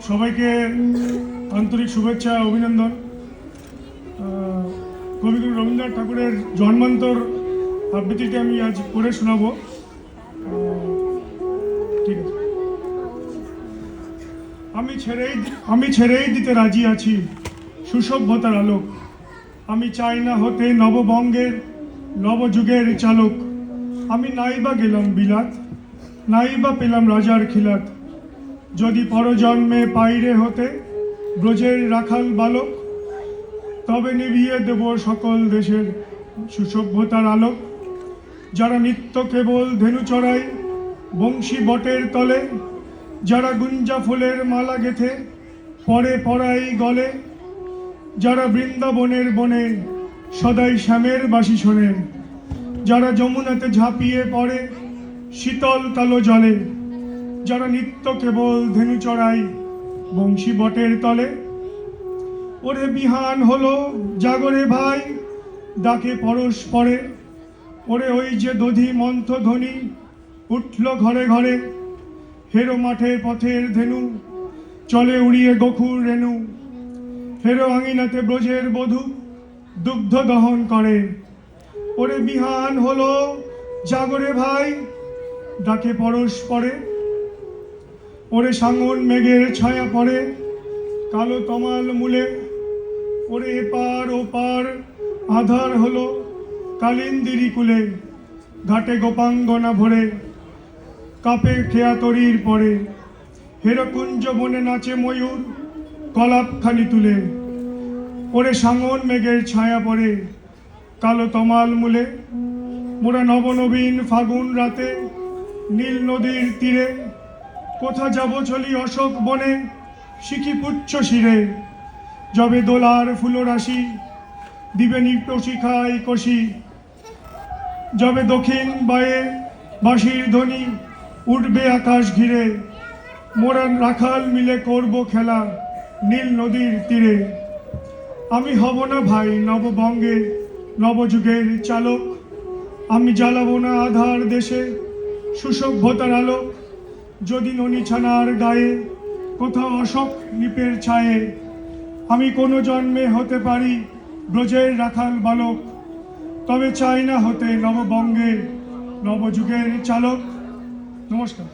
সবাইকে আন্তরিক শুভেচ্ছা অভিনন্দন। কবিগুরু রবীন্দ্রনাথ ঠাকুরের জন্মান্তর আবৃত্তিটি আমি আজ পড়ে শোনাবো। ঠিক আছে। আমি ছেড়েই দিতে রাজি আছি সুসভ্যতার আলোক। আমি চাই না হতে নববঙ্গের নবযুগের চালক। আমি নাইবা গেলাম বিলাত, নাইবা পেলাম রাজার খিলাত। যদি পরজন্মে পাইরে হতে ব্রজের রাখাল বালক, তবে নিভিয়ে দেব সকল দেশের সুসভ্যতার আলোক। যারা নিত্য কেবল ধেনু চড়াই বংশী বটের তলে, যারা গুঞ্জা ফুলের মালা গেথে পরে পরাই গলে, যারা বৃন্দাবনের বনে সদাই শ্যামের বাসি শোনেন, যারা যমুনাতে ঝাঁপিয়ে পড়ে শীতল কালো জলে, যারা নিত্য কেবল ধেনু চড়াই বংশী বটের তলে। ওরে বিহান হলো জাগরে ভাই, ডাকে পরস্পরে। ওরে ওই যে দধি মন্থ ধ্বনি উঠল ঘরে ঘরে। হেরো মাঠে পথের ধেনু চলে উড়িয়ে গোকুর রেণু। হেরো আঙিনাতে ব্রজের বধূ দুগ্ধ দহন করে। ওরে বিহান হলো জাগরে ভাই, ডাকে পরস্পরে। ওরে সাঙন মেঘের ছায়া পড়ে কালো তমাল মূলে। ওরে এপার ওপার আধার হলো কালিন্দিরি কুলে। ঘাটে গোপাঙ্গনা ভরে কাপে খেয়া তরির পরে। হেরো কুঞ্জ বনে নাচে ময়ূর কলাপখানি তুলে। ওরে সাঙন মেঘের ছায়া পড়ে কালো তমাল মূলে। মোরা নবনবীন ফাগুন রাতে নীল নদীর তীরে। কোথা যাব চলি অশোক বনে শিখি পুচ্ছ শিরে। যবে দোলার ফুলরাশি দিবে নিপশিখাই কষি। যবে দক্ষিণ বায়ে বাঁশির ধ্বনি উঠবে আকাশ ঘিরে। মোরা রাখাল মিলে করব খেলা নীল নদীর তীরে। আমি হব না ভাই নববঙ্গে নবযুগের চালক। আমি জ্বালাবো না আধার দেশে সুসভ্যতার আলোক। যদি ননিছানার গায়ে কোথাও অশোক নিপের ছায়ে, আমি কোনো জন্মে হতে পারি ব্রজের রাখাল বালক। তবে চাই না হতে নববঙ্গে নবযুগের চালক। নমস্কার।